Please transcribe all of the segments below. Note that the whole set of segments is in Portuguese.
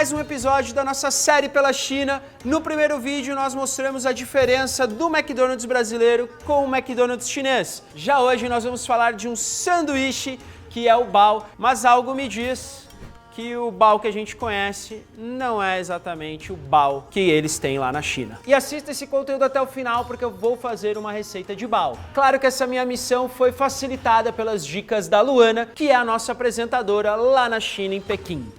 mais um episódio da nossa série pela China. No primeiro vídeo nós mostramos a diferença do McDonald's brasileiro com o McDonald's chinês. Já hoje nós vamos falar de um sanduíche que é o bao, mas algo me diz que o bao que a gente conhece não é exatamente o bao que eles têm lá na China. E assista esse conteúdo até o final porque eu vou fazer uma receita de bao. Claro que essa minha missão foi facilitada pelas dicas da Luana, que é a nossa apresentadora lá na China, em Pequim.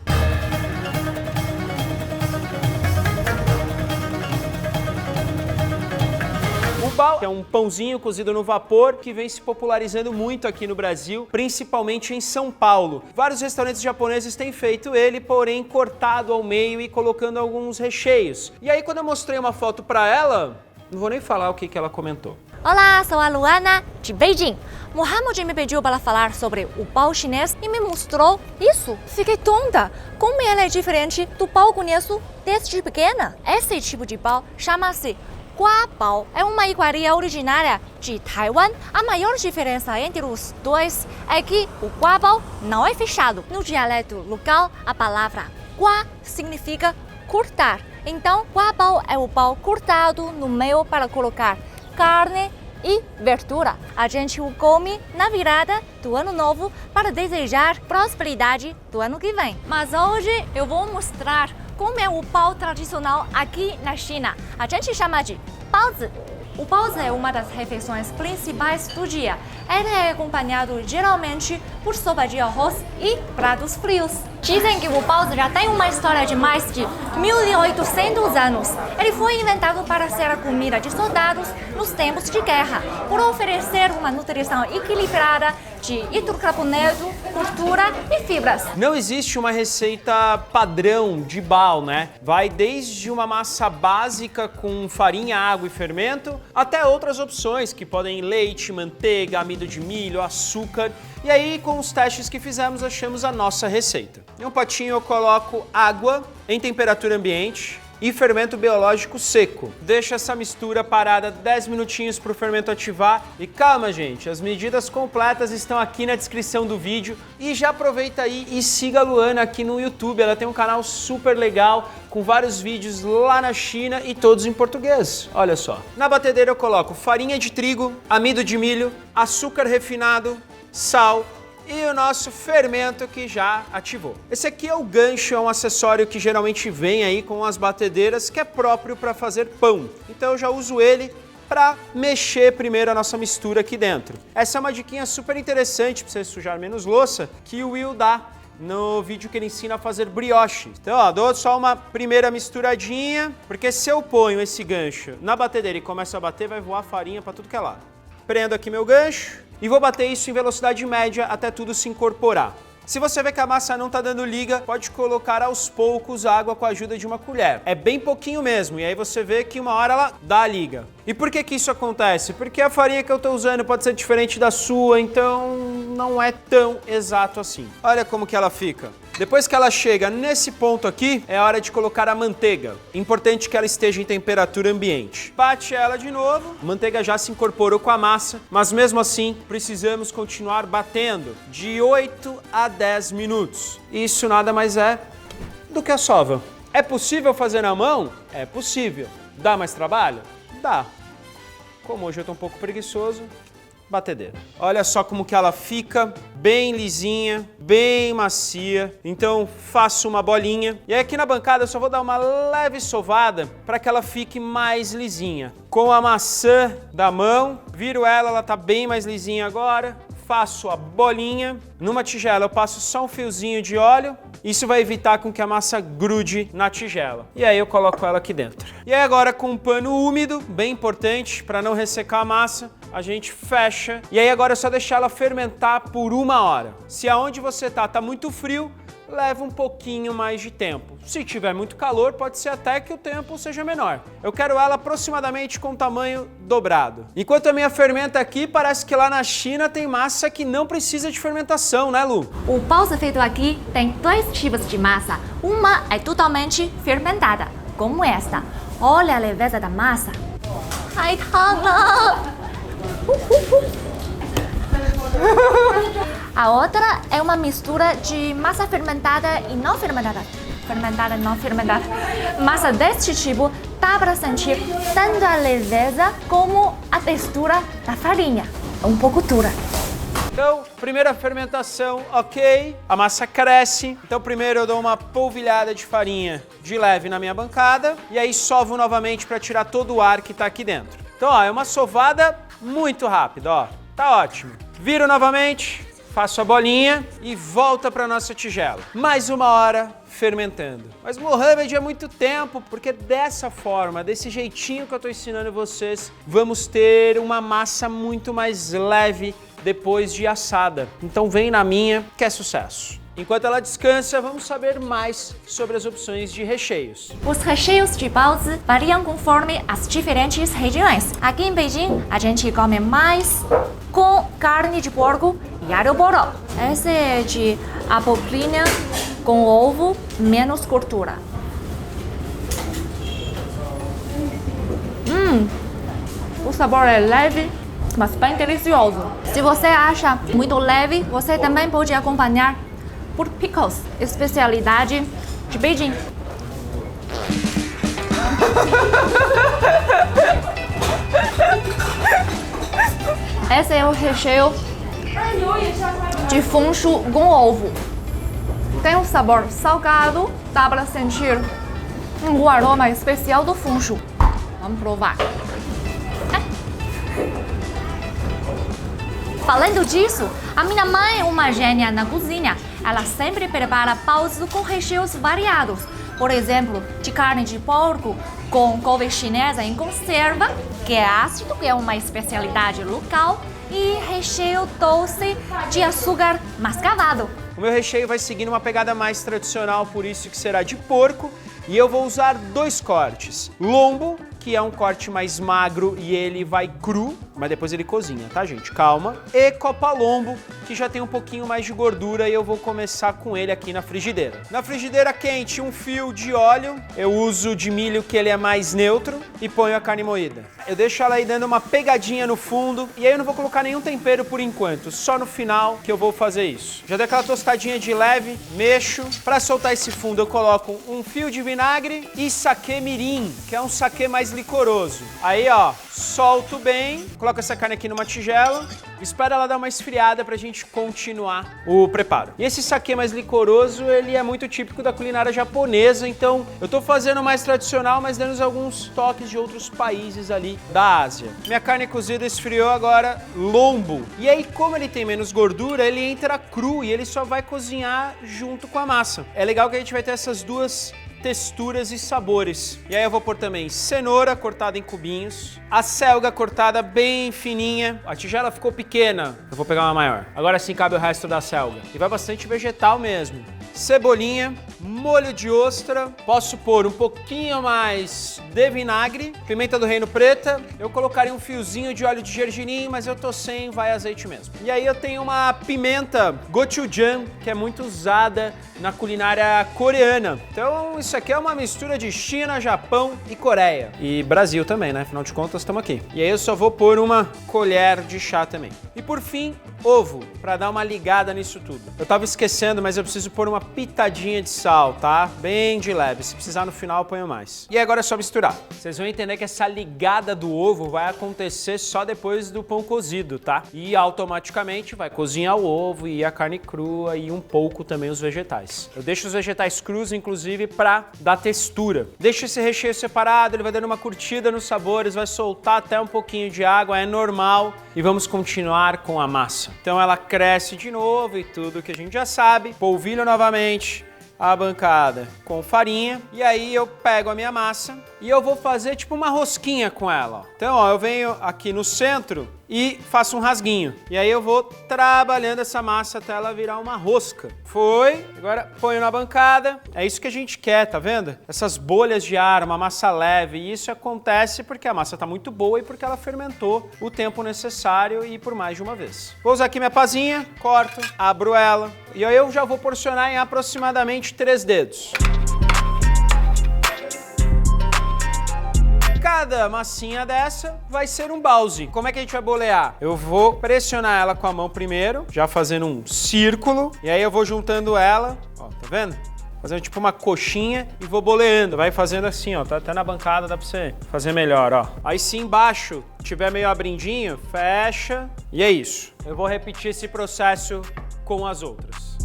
O bao é um pãozinho cozido no vapor que vem se popularizando muito aqui no Brasil, principalmente em São Paulo. Vários restaurantes japoneses têm feito ele, porém cortado ao meio e colocando alguns recheios. E aí quando eu mostrei uma foto pra ela, não vou nem falar o que ela comentou. Olá, sou a Luana, de Beijing. Mohamed me pediu para falar sobre o bao chinês e me mostrou isso. Fiquei tonta. Como ele é diferente do bao que conheço desde pequena? Esse tipo de bao chama-se Gua bao. É uma iguaria originária de Taiwan. A maior diferença entre os dois é que o gua bao não é fechado. No dialeto local, a palavra gua significa cortar. Então, gua bao é o bao cortado no meio para colocar carne e verdura. A gente o come na virada do ano novo para desejar prosperidade do ano que vem. Mas hoje eu vou mostrar como é o bao tradicional aqui na China. A gente chama de baozi. O baozi é uma das refeições principais do dia. Ele é acompanhado geralmente por sopa de arroz e pratos frios. Dizem que o baozi já tem uma história de mais de 1.800 anos. Ele foi inventado para ser a comida de soldados nos tempos de guerra, por oferecer uma nutrição equilibrada de hidrocarboneto, gordura e fibras. Não existe uma receita padrão de bao, né? Vai desde uma massa básica com farinha, água e fermento, até outras opções que podem ir leite, manteiga, amido de milho, açúcar. E aí, com os testes que fizemos, achamos a nossa receita. Em um potinho eu coloco água em temperatura ambiente e fermento biológico seco. Deixa essa mistura parada 10 minutinhos para o fermento ativar. E calma, gente, as medidas completas estão aqui na descrição do vídeo. E já aproveita aí e siga a Luana aqui no YouTube. Ela tem um canal super legal, com vários vídeos lá na China e todos em português. Olha só. Na batedeira eu coloco farinha de trigo, amido de milho, açúcar refinado, sal e o nosso fermento que já ativou. Esse aqui é o gancho, é um acessório que geralmente vem aí com as batedeiras, que é próprio para fazer pão. Então eu já uso ele para mexer primeiro a nossa mistura aqui dentro. Essa é uma diquinha super interessante para você sujar menos louça, que o Will dá no vídeo que ele ensina a fazer brioche. Então, ó, dou só uma primeira misturadinha, porque se eu ponho esse gancho na batedeira e começo a bater, vai voar farinha para tudo que é lado. Prendo aqui meu gancho e vou bater isso em velocidade média até tudo se incorporar. Se você vê que a massa não tá dando liga, pode colocar aos poucos água com a ajuda de uma colher. É bem pouquinho mesmo, e aí você vê que uma hora ela dá a liga. E por que isso acontece? Porque a farinha que eu tô usando pode ser diferente da sua, então não é tão exato assim. Olha como que ela fica. Depois que ela chega nesse ponto aqui, é hora de colocar a manteiga. Importante que ela esteja em temperatura ambiente. Bate ela de novo, a manteiga já se incorporou com a massa, mas mesmo assim precisamos continuar batendo de 8 a 10 minutos. Isso nada mais é do que a sova. É possível fazer na mão? É possível. Dá mais trabalho? Dá. Como hoje eu tô um pouco preguiçoso, batedeira. Olha só como que ela fica, bem lisinha, bem macia. Então faço uma bolinha. E aí aqui na bancada eu só vou dar uma leve sovada para que ela fique mais lisinha. Com a maçã da mão, viro ela tá bem mais lisinha agora. Faço a bolinha. Numa tigela eu passo só um fiozinho de óleo. Isso vai evitar com que a massa grude na tigela. E aí eu coloco ela aqui dentro. E aí agora com um pano úmido, bem importante, para não ressecar a massa, a gente fecha. E aí agora é só deixar ela fermentar por 1 hora. Se aonde você tá muito frio, leva um pouquinho mais de tempo. Se tiver muito calor, pode ser até que o tempo seja menor. Eu quero ela aproximadamente com o tamanho dobrado. Enquanto a minha fermenta aqui, parece que lá na China tem massa que não precisa de fermentação, né, Lu? O baozi feito aqui tem 2 tipos de massa. Uma é totalmente fermentada, como esta. Olha a leveza da massa. Ai, caramba! A outra é uma mistura de massa fermentada e não fermentada. fermentada, não fermentada. Massa deste tipo dá para sentir tanto a leveza como a textura da farinha. É um pouco dura. Então, primeira fermentação, ok. A massa cresce. Então, primeiro eu dou uma polvilhada de farinha de leve na minha bancada. E aí sovo novamente para tirar todo o ar que está aqui dentro. Então, ó, é uma sovada muito rápida, ó. Tá ótimo. Viro novamente, faço a bolinha e volta para nossa tigela. Mais uma hora fermentando. Mas, Mohamed, é muito tempo, porque dessa forma, desse jeitinho que eu estou ensinando vocês, vamos ter uma massa muito mais leve depois de assada. Então vem na minha, que é sucesso. Enquanto ela descansa, vamos saber mais sobre as opções de recheios. Os recheios de baozi variam conforme as diferentes regiões. Aqui em Beijing, a gente come mais com carne de porco e alho poró. Esse é de abobrinha com ovo, menos gordura. O sabor é leve, mas bem delicioso. Se você acha muito leve, você também pode acompanhar por pickles, especialidade de Beijing. Esse é o recheio de funcho com ovo. Tem um sabor salgado, dá para sentir o aroma especial do funcho. Vamos provar. Falando disso, a minha mãe é uma gênia na cozinha. Ela sempre prepara baozi com recheios variados. Por exemplo, de carne de porco com couve chinesa em conserva, que é ácido, que é uma especialidade local, e recheio doce de açúcar mascavado. O meu recheio vai seguir uma pegada mais tradicional, por isso que será de porco. E eu vou usar 2 cortes. Lombo, que é um corte mais magro e ele vai cru, mas depois ele cozinha, tá, gente? Calma. E copalombo, que já tem um pouquinho mais de gordura e eu vou começar com ele aqui na frigideira. Na frigideira quente, um fio de óleo. Eu uso de milho, que ele é mais neutro, e ponho a carne moída. Eu deixo ela aí dando uma pegadinha no fundo e aí eu não vou colocar nenhum tempero por enquanto, só no final que eu vou fazer isso. Já dei aquela tostadinha de leve, mexo. Para soltar esse fundo eu coloco um fio de vinagre e saquê mirim, que é um saquê mais licoroso. Aí, ó, solto bem, coloco essa carne aqui numa tigela, espero ela dar uma esfriada pra gente continuar o preparo. E esse saquê mais licoroso, ele é muito típico da culinária japonesa, então eu tô fazendo mais tradicional, mas dando alguns toques de outros países ali da Ásia. Minha carne cozida esfriou, agora lombo. E aí, como ele tem menos gordura, ele entra cru e ele só vai cozinhar junto com a massa. É legal que a gente vai ter essas duas texturas e sabores. E aí eu vou pôr também cenoura cortada em cubinhos, a selga cortada bem fininha. A tigela ficou pequena, eu vou pegar uma maior. Agora sim cabe o resto da selga. E vai bastante vegetal mesmo. Cebolinha, molho de ostra, posso pôr um pouquinho mais de vinagre, pimenta do reino preta, eu colocaria um fiozinho de óleo de gergelim, mas eu tô sem, vai azeite mesmo. E aí eu tenho uma pimenta gochujang, que é muito usada na culinária coreana. Então isso aqui é uma mistura de China, Japão e Coreia. E Brasil também, né? Afinal de contas estamos aqui. E aí eu só vou pôr uma colher de chá também. E por fim, ovo, para dar uma ligada nisso tudo. Eu tava esquecendo, mas eu preciso pôr uma pitadinha de sal, tá? Bem de leve. Se precisar no final, eu ponho mais. E agora é só misturar. Vocês vão entender que essa ligada do ovo vai acontecer só depois do pão cozido, tá? E automaticamente vai cozinhar o ovo e a carne crua e um pouco também os vegetais. Eu deixo os vegetais crus, inclusive, para dar textura. Deixo esse recheio separado, ele vai dando uma curtida nos sabores, vai soltar até um pouquinho de água, é normal. E vamos continuar com a massa. Então ela cresce de novo e tudo que a gente já sabe. Polvilho novamente a bancada com farinha. E aí eu pego a minha massa e eu vou fazer tipo uma rosquinha com ela. Ó. Então, ó, eu venho aqui no centro e faço um rasguinho. E aí eu vou trabalhando essa massa até ela virar uma rosca. Foi. Agora ponho na bancada. É isso que a gente quer, tá vendo? Essas bolhas de ar, uma massa leve. E isso acontece porque a massa tá muito boa e porque ela fermentou o tempo necessário e por mais de uma vez. Vou usar aqui minha pazinha, corto, abro ela. E aí eu já vou porcionar em aproximadamente 3 dedos. Cada massinha dessa vai ser um baozi. Como é que a gente vai bolear? Eu vou pressionar ela com a mão primeiro, já fazendo um círculo, e aí eu vou juntando ela, ó, tá vendo? fazendo tipo uma coxinha e vou boleando. Vai fazendo assim, ó, tá até na bancada, dá pra você fazer melhor, ó. Aí se embaixo tiver meio abrindinho, fecha e é isso. Eu vou repetir esse processo com as outras.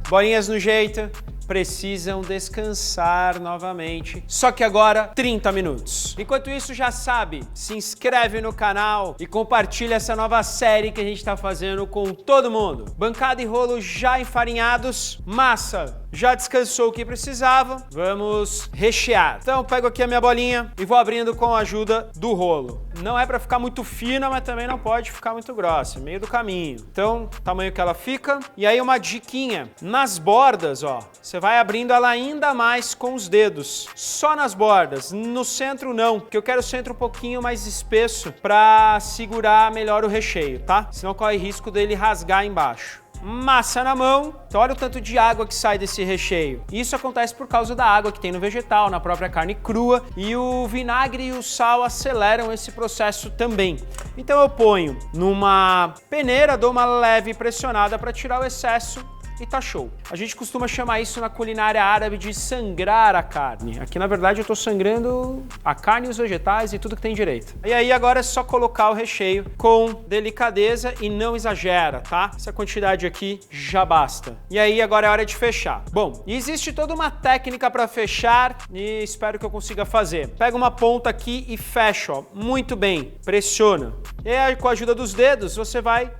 Bolinhas no jeito, precisam descansar novamente. Só que agora, 30 minutos. Enquanto isso, já sabe, se inscreve no canal e compartilha essa nova série que a gente tá fazendo com todo mundo. Bancada e rolo já enfarinhados, massa já descansou o que precisava, vamos rechear. Então, eu pego aqui a minha bolinha e vou abrindo com a ajuda do rolo. Não é para ficar muito fina, mas também não pode ficar muito grossa, meio do caminho. Então, tamanho que ela fica. E aí uma diquinha, nas bordas, ó, você vai abrindo ela ainda mais com os dedos, só nas bordas, no centro não, porque eu quero o centro um pouquinho mais espesso para segurar melhor o recheio, tá? Senão corre risco dele rasgar embaixo. Massa na mão, então olha o tanto de água que sai desse recheio. Isso acontece por causa da água que tem no vegetal, na própria carne crua, e o vinagre e o sal aceleram esse processo também. Então eu ponho numa peneira, dou uma leve pressionada para tirar o excesso e tá show. A gente costuma chamar isso na culinária árabe de sangrar a carne. Aqui, na verdade, eu tô sangrando a carne e os vegetais e tudo que tem direito. E aí, agora é só colocar o recheio com delicadeza e não exagera, tá? Essa quantidade aqui já basta. E aí, agora é hora de fechar. Bom, e existe toda uma técnica para fechar e espero que eu consiga fazer. Pega uma ponta aqui e fecha, ó, muito bem. Pressiona. E aí, com a ajuda dos dedos, você vai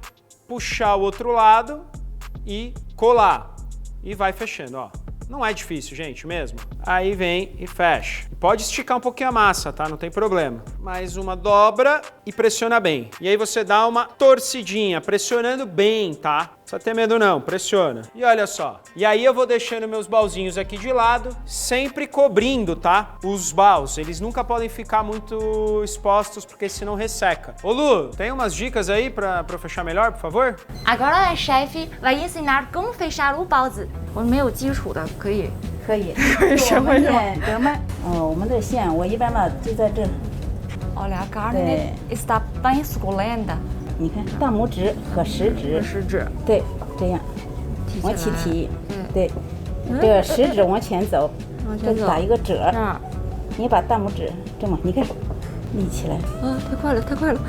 puxar o outro lado e colar. E vai fechando, ó. Não é difícil, gente, mesmo. Aí vem e fecha. Pode esticar um pouquinho a massa, tá? Não tem problema. Mais uma dobra e pressiona bem. E aí você dá uma torcidinha, pressionando bem, tá? Não precisa ter medo não, pressiona. E olha só. E aí eu vou deixando meus balzinhos aqui de lado, sempre cobrindo, tá? Os baus, eles nunca podem ficar muito expostos, porque senão resseca. Ô Lu, tem umas dicas aí pra eu fechar melhor, por favor? Agora a chefe vai ensinar como fechar o 包子。我没有基础的，可以。可以。我们练德麦，我们的线我一般呢就在这， Olha, a carne está bem suculenta. 你看大拇指和食指，食指对，这样往起提，对，这个食指往前走，这打一个褶，你把大拇指这么，你看立起来。啊，太快了，太快了。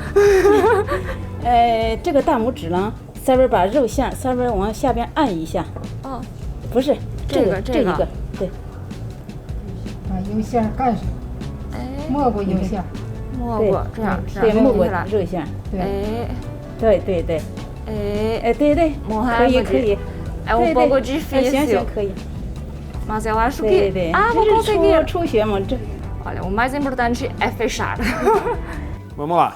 这个大拇指呢，稍微把肉馅稍微往下边按一下。哦，不是，这一个，对。把油馅盖上，没过油馅，没过，这样，对，没过肉馅，对，对，可以。É um pouco difícil. 行，可以。 Mas eu acho que vou conseguir. 初学嘛，这。 Olha, o mais importante é fechar. Vamos lá.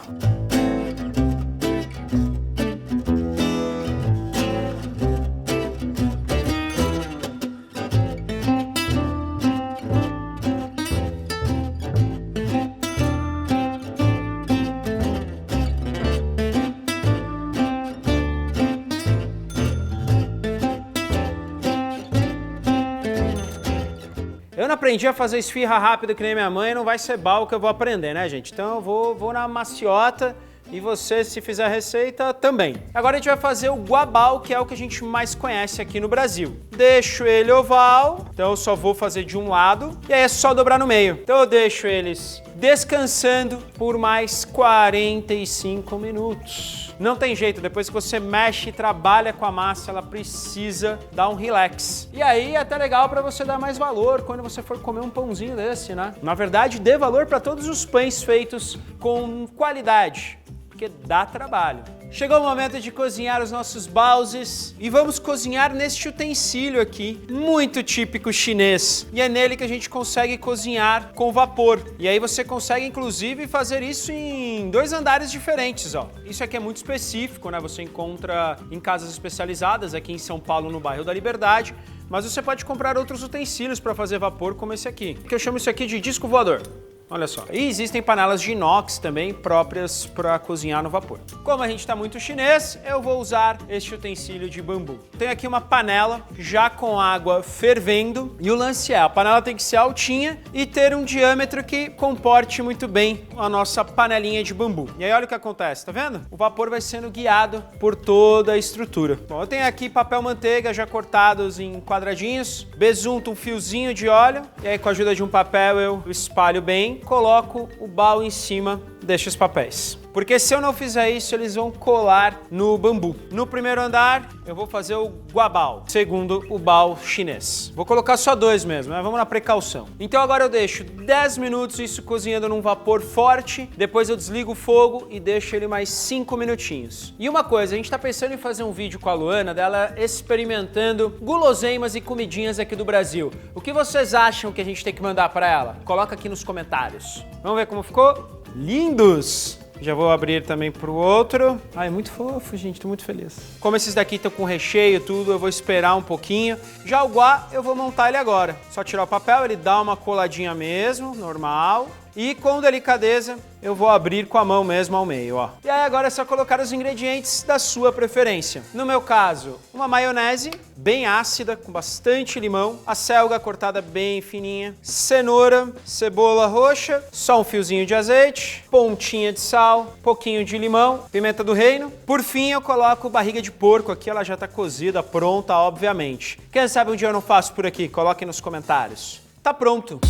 Eu não aprendi a fazer esfirra rápida que nem minha mãe, não vai ser bal que eu vou aprender, né, gente? Então eu vou na maciota e você, se fizer a receita, também. Agora a gente vai fazer o guabal, que é o que a gente mais conhece aqui no Brasil. Deixo ele oval, então eu só vou fazer de um lado, e aí é só dobrar no meio. Então eu deixo eles descansando por mais 45 minutos. Não tem jeito, depois que você mexe e trabalha com a massa, ela precisa dar um relax. E aí é até legal para você dar mais valor quando você for comer um pãozinho desse, né? Na verdade, dê valor para todos os pães feitos com qualidade, porque dá trabalho. Chegou o momento de cozinhar os nossos baozes e vamos cozinhar neste utensílio aqui, muito típico chinês. E é nele que a gente consegue cozinhar com vapor. E aí você consegue, inclusive, fazer isso em 2 andares diferentes, ó. Isso aqui é muito específico, né? Você encontra em casas especializadas aqui em São Paulo, no bairro da Liberdade. Mas você pode comprar outros utensílios para fazer vapor, como esse aqui, que eu chamo isso aqui de disco voador. Olha só. E existem panelas de inox também próprias para cozinhar no vapor. Como a gente está muito chinês, eu vou usar este utensílio de bambu. Tenho aqui uma panela já com água fervendo e o lance é, a panela tem que ser altinha e ter um diâmetro que comporte muito bem a nossa panelinha de bambu. E aí olha o que acontece, tá vendo? O vapor vai sendo guiado por toda a estrutura. Bom, eu tenho aqui papel manteiga já cortados em quadradinhos, besunto, um fiozinho de óleo e aí com a ajuda de um papel eu espalho bem, coloco o bao em cima destes papéis. Porque se eu não fizer isso, eles vão colar no bambu. No primeiro andar, eu vou fazer o guabao, segundo o bao chinês. Vou colocar só 2 mesmo, né? Vamos na precaução. Então agora eu deixo 10 minutos isso cozinhando num vapor forte, depois eu desligo o fogo e deixo ele mais 5 minutinhos. E uma coisa, a gente tá pensando em fazer um vídeo com a Luana, dela experimentando guloseimas e comidinhas aqui do Brasil. O que vocês acham que a gente tem que mandar para ela? Coloca aqui nos comentários. Vamos ver como ficou? Lindos! Já vou abrir também pro outro. Ai, muito fofo, gente, tô muito feliz. Como esses daqui estão com recheio e tudo, eu vou esperar um pouquinho. Já o guá, eu vou montar ele agora. Só tirar o papel, ele dá uma coladinha mesmo, normal. E com delicadeza, eu vou abrir com a mão mesmo ao meio, ó. E aí agora é só colocar os ingredientes da sua preferência. No meu caso, uma maionese bem ácida, com bastante limão, a selga cortada bem fininha, cenoura, cebola roxa, só um fiozinho de azeite, pontinha de sal, pouquinho de limão, pimenta do reino. Por fim, eu coloco barriga de porco aqui, ela já tá cozida, pronta, obviamente. Quem sabe um dia eu não faço por aqui? Coloquem nos comentários. Tá pronto.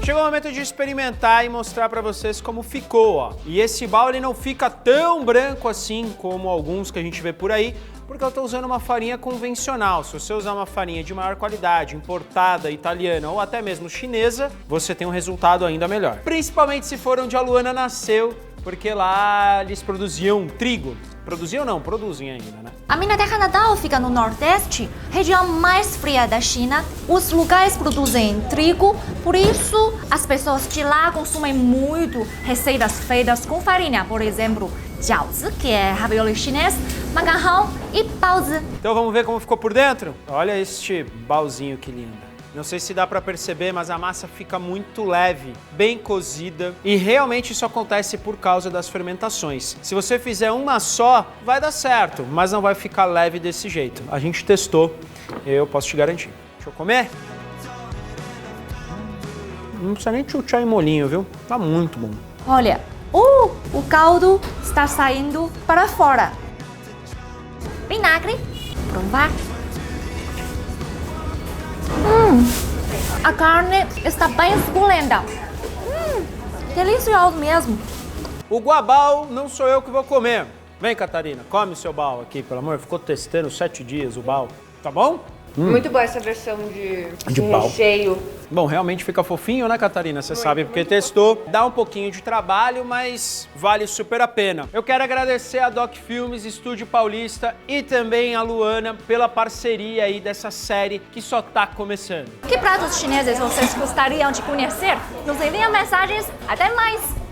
Chegou o momento de experimentar e mostrar pra vocês como ficou, ó. E esse bao ele não fica tão branco assim como alguns que a gente vê por aí, porque eu tô usando uma farinha convencional. Se você usar uma farinha de maior qualidade, importada, italiana ou até mesmo chinesa, você tem um resultado ainda melhor. Principalmente se for onde a Luana nasceu, porque lá eles produziam trigo. Produziam não, produzem ainda, né? A minha terra natal fica no Nordeste, região mais fria da China. Os lugares produzem trigo, por isso as pessoas de lá consomem muito receitas feitas com farinha. Por exemplo, jiaozi, que é ravioli chinês, macarrão e baozi. Então vamos ver como ficou por dentro? Olha este baozinho que lindo. Não sei se dá pra perceber, mas a massa fica muito leve, bem cozida e realmente isso acontece por causa das fermentações. Se você fizer uma só, vai dar certo, mas não vai ficar leve desse jeito. A gente testou, eu posso te garantir. Deixa eu comer? Não precisa nem chuchar em molinho, viu? Tá muito bom. Olha, o caldo está saindo para fora. Vinagre, provar. A carne está bem suculenta. Delicioso mesmo. O guabao não sou eu que vou comer. Vem, Catarina, come o seu bao aqui, pelo amor. Ficou testando 7 dias o bao. Tá bom? Muito boa essa versão de bao. recheio. Bom, realmente fica fofinho, né, Catarina? Você sabe porque testou. Dá um pouquinho de trabalho, mas vale super a pena. Eu quero agradecer a Doc Filmes, Estúdio Paulista e também a Luana pela parceria aí dessa série que só tá começando. Que pratos chineses vocês gostariam de conhecer? Nos enviem mensagens. Até mais!